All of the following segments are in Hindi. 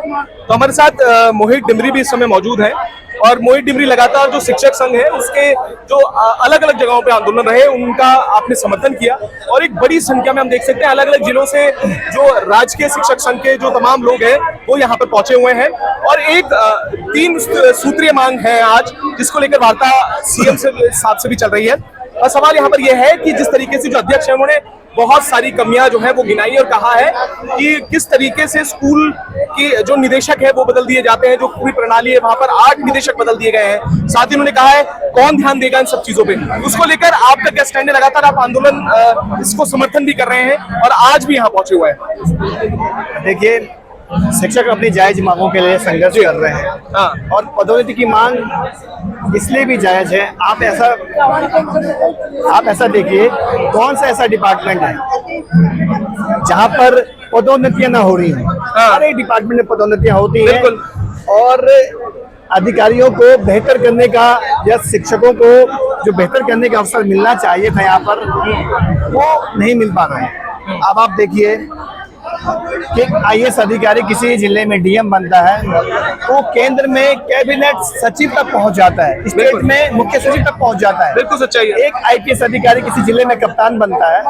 तो हमारे साथ मोहित डिमरी भी इस समय मौजूद है और मोहित डिमरी लगातार जो शिक्षक संघ है उसके जो अलग अलग जगहों पे आंदोलन रहे उनका आपने समर्थन किया और एक बड़ी संख्या में हम देख सकते हैं अलग अलग जिलों से जो राजकीय शिक्षक संघ के जो तमाम लोग हैं वो यहाँ पर पहुंचे हुए हैं और एक 3 सूत्रीय मांग है आज जिसको लेकर वार्ता सीएम साहब से भी चल रही है। और सवाल यहाँ पर यह है कि जिस तरीके से जो अध्यक्ष है उन्होंने बहुत सारी कमियां जो है वो गिनाई और कहा है कि किस तरीके से स्कूल की जो निदेशक है वो बदल दिए जाते हैं, जो पूरी प्रणाली है वहां पर 8 निदेशक बदल दिए गए हैं। साथ ही उन्होंने कहा है कौन ध्यान देगा इन सब चीजों पे, उसको लेकर आपका क्या स्टैंड है? लगातार आप आंदोलन इसको समर्थन भी कर रहे हैं और आज भी यहाँ पहुंचे हुए हैं। देखिए, शिक्षक अपनी जायज मांगों के लिए संघर्ष कर रहे हैं और पदोन्नति की मांग इसलिए भी जायज है। आप ऐसा देखिए, कौन सा ऐसा डिपार्टमेंट है जहां पर पदोन्नतियां ना हो रही हैं? हर एक डिपार्टमेंट में पदोन्नतियां होती हैं और अधिकारियों को बेहतर करने का या शिक्षकों को जो बेहतर करने का अवसर मिलना चाहिए था यहाँ पर वो नहीं मिल पा रहा है। अब आप देखिए कि आईएएस अधिकारी किसी जिले में डीएम बनता है तो केंद्र में कैबिनेट सचिव तक पहुंच जाता है, स्टेट में मुख्य सचिव तक पहुंच जाता है। बिल्कुल सच्चाई है। एक आईपीएस अधिकारी किसी जिले में कप्तान बनता है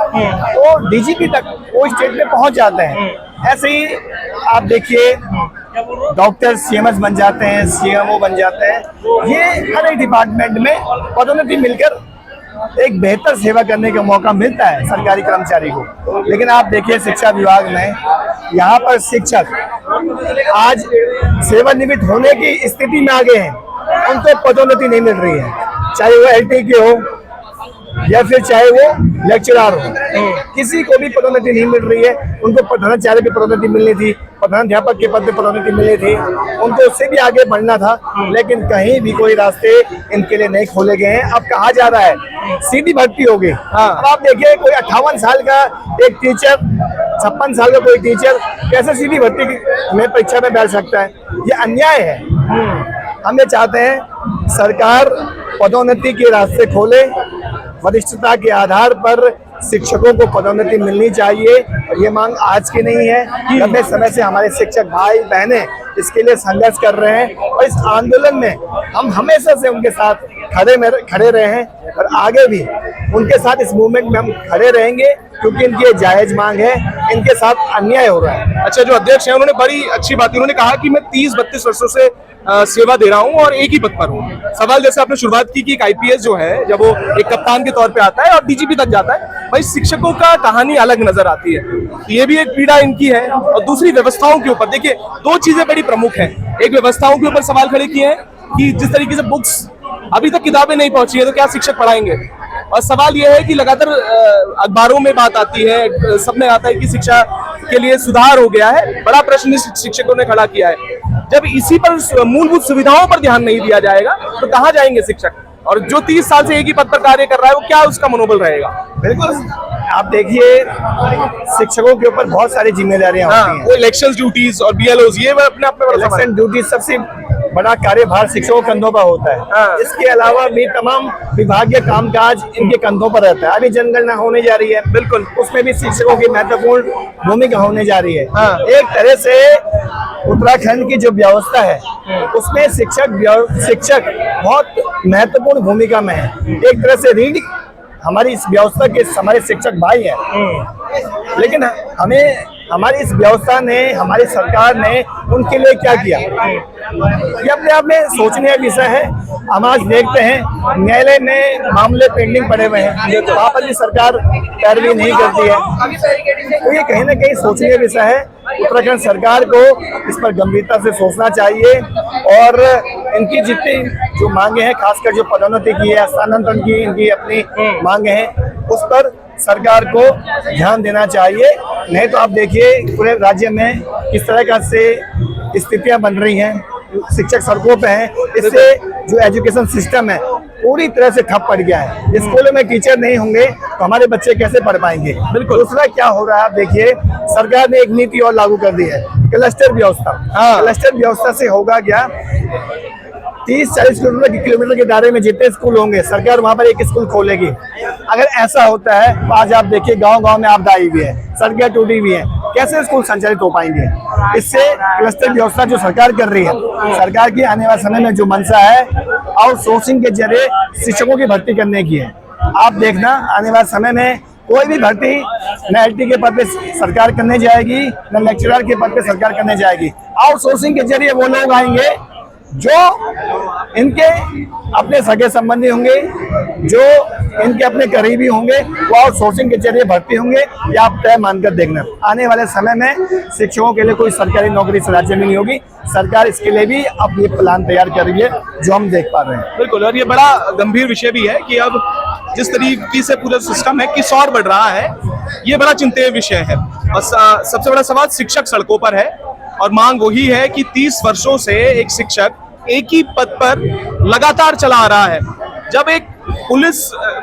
तो डीजीपी तक वो स्टेट में पहुंच जाते हैं। ऐसे ही आप देखिए डॉक्टर सीएमएस बन जाते हैं, सीएमओ बन जाते हैं। ये हर एक डिपार्टमेंट में पदोन्नति मिलकर एक बेहतर सेवा करने का मौका मिलता है सरकारी कर्मचारी को। लेकिन आप देखिए शिक्षा विभाग में यहाँ पर शिक्षक आज सेवानिवृत्त होने की स्थिति में आ गए हैं, उनको पदोन्नति नहीं मिल रही है, चाहे वो एलटी के हो या फिर चाहे वो लेक्चरर हो, किसी को भी पदोन्नति नहीं मिल रही है। उनको प्रधानाचार्य की पदोन्नति मिलनी थी, प्रधानाध्यापक के पद पर पदोन्नति मिलनी थी, उनको उससे भी आगे बढ़ना था, लेकिन कहीं भी कोई रास्ते इनके लिए नहीं खोले गए हैं। अब कहा जा रहा है सीधी भर्ती होगी। अब आप देखिए कोई 58 साल का एक टीचर, 56 साल का कोई टीचर कैसे सीधी भर्ती में परीक्षा में बैठ सकता है? ये अन्याय है। हम ये चाहते हैं सरकार पदोन्नति के रास्ते खोले, वरिष्ठता के आधार पर शिक्षकों को पदोन्नति मिलनी चाहिए। ये मांग आज की नहीं है, लंबे समय से हमारे शिक्षक भाई बहनें इसके लिए संघर्ष कर रहे हैं और इस आंदोलन में हम हमेशा से उनके साथ खड़े रहे हैं और आगे भी उनके साथ इस मूवमेंट में हम खड़े रहेंगे क्योंकि इनकी ये जायज मांग है, इनके साथ अन्याय हो रहा है। अच्छा, जो अध्यक्ष हैं उन्होंने बड़ी अच्छी बात, उन्होंने कहा कि मैं 30-32 वर्षों से सेवा दे रहा हूं और एक ही पद पर हूं। सवाल जैसे आपने शुरुआत की कि एक आईपीएस जो है जब वो एक कप्तान के तौर पे आता है और डीजीपी तक जाता है, भाई शिक्षकों का कहानी अलग नजर आती है। ये भी एक पीड़ा इनकी है और दूसरी व्यवस्थाओं के ऊपर देखिए 2 चीजें बड़ी प्रमुख हैं। एक व्यवस्थाओं के ऊपर सवाल खड़े किए हैं कि जिस तरीके से बुक्स अभी तक किताबें नहीं पहुंची है तो क्या शिक्षक पढ़ाएंगे, और सवाल यह है कि लगातार अखबारों में बात आती है, सब में आता है कि शिक्षा के लिए सुधार हो गया है। बड़ा प्रश्न शिक्षकों ने खड़ा किया है, जब इसी पर मूलभूत सुविधाओं पर ध्यान नहीं दिया जाएगा तो कहाँ जाएंगे शिक्षक? और जो 30 साल से एक ही पद पर कार्य कर रहा है वो क्या उसका मनोबल रहेगा? बिल्कुल, आप देखिए शिक्षकों के ऊपर बहुत सारी जिम्मेदारियां होती हैं। वो इलेक्शन ड्यूटीज और बीएलओज, ये अपने आप में इलेक्शन ड्यूटी सबसे बड़ा कार्यभार शिक्षकों के कंधों पर होता है। इसके अलावा भी तमाम विभागीय कामकाज इनके कंधों पर रहता है। अभी जनगणना होने जा रही है, बिल्कुल उसमें भी शिक्षकों की महत्वपूर्ण भूमिका होने जा रही है। एक तरह से उत्तराखंड की जो व्यवस्था है उसमें शिक्षक बहुत महत्वपूर्ण भूमिका में है। एक तरह से रीढ़ हमारी इस व्यवस्था के हमारे शिक्षक भाई हैं, लेकिन हमारी इस व्यवस्था ने, हमारी सरकार ने उनके लिए क्या किया, ये अपने आप में सोचने का विषय है। हम आज देखते हैं न्यायालय में मामले पेंडिंग पड़े हुए हैं, वहाँ पर भी सरकार पैरवी नहीं करती है। तो ये कहीं ना कहीं सोचने का विषय है। उत्तराखंड सरकार को इस पर गंभीरता से सोचना चाहिए और इनकी जितनी जो मांगे हैं, खासकर जो पदोन्नति की है, स्थानांतरण की इनकी अपनी मांगे हैं, उस पर सरकार को ध्यान देना चाहिए। नहीं तो आप देखिए पूरे राज्य में किस तरह का से स्थितियां बन रही हैं, शिक्षक सड़कों पे हैं। इससे जो एजुकेशन सिस्टम है पूरी तरह से ठप पड़ गया है। स्कूलों में टीचर नहीं होंगे तो हमारे बच्चे कैसे पढ़ पाएंगे? बिल्कुल। दूसरा क्या हो रहा है, आप देखिए सरकार ने एक नीति और लागू कर दी है, क्लस्टर व्यवस्था। क्लस्टर व्यवस्था से होगा क्या, 30-40 किलोमीटर के दायरे में जितने स्कूल होंगे सरकार वहां पर एक स्कूल खोलेगी। अगर ऐसा होता है तो आज आप देखिए गांव-गांव में आपदा आई हुई है, सड़कें टूटी हुई हैं, कैसे स्कूल संचालित हो पाएंगे। इससे क्लस्टर व्यवस्था जो सरकार कर रही है, सरकार की आने वाले समय में जो मंशा है आउटसोर्सिंग के जरिए शिक्षकों की भर्ती करने की है। आप देखना आने वाले समय में कोई भी भर्ती न एलटी के पद पे सरकार करने जाएगी, न लेक्चरर के पद पे सरकार करने जाएगी। आउटसोर्सिंग के जरिए वो लोग आएंगे जो इनके अपने सगे संबंधी होंगे, जो इनके अपने करीबी होंगे, वो आउटसोर्सिंग के जरिए भर्ती होंगे। या आप तय मानकर देखना आने वाले समय में शिक्षकों के लिए कोई सरकारी नौकरी इस राज्य में नहीं होगी। सरकार इसके लिए भी अब ये प्लान तैयार कर रही है जो हम देख पा रहे हैं। बिल्कुल, और ये बड़ा गंभीर विषय भी है कि अब जिस तरीके से पूरा सिस्टम है किस और बढ़ रहा है, ये बड़ा चिंतनीय विषय है। और सबसे बड़ा सवाल शिक्षक सड़कों पर है और मांग वही है कि 30 वर्षों से एक शिक्षक एक ही पद पर लगातार चला आ रहा है। जब एक पुलिस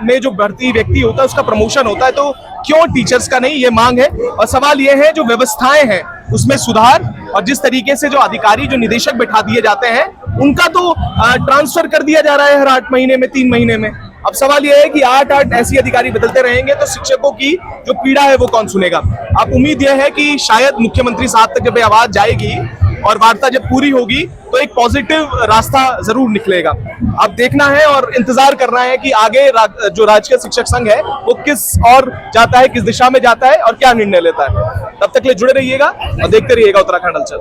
में जो भर्ती व्यक्ति होता है उसका प्रमोशन होता है तो क्यों टीचर्स का नहीं, ये मांग है। और सवाल ये है जो व्यवस्थाएं हैं उसमें सुधार, और जिस तरीके से जो अधिकारी जो निदेशक बैठा दिए जाते हैं उनका तो ट्रांसफर कर दिया जा रहा है हर 8 महीने में, 3 महीने में। अब सवाल यह है कि 8 ऐसी अधिकारी बदलते रहेंगे तो शिक्षकों की जो पीड़ा है वो कौन सुनेगा। अब उम्मीद यह है कि शायद मुख्यमंत्री साहब तक जब ये आवाज जाएगी और वार्ता जब पूरी होगी तो एक पॉजिटिव रास्ता जरूर निकलेगा। अब देखना है और इंतजार करना है कि आगे जो राजकीय शिक्षक संघ है वो किस और जाता है, किस दिशा में जाता है और क्या निर्णय लेता है। तब तक के लिए जुड़े रहिएगा और देखते रहिएगा उत्तराखंड हलचल।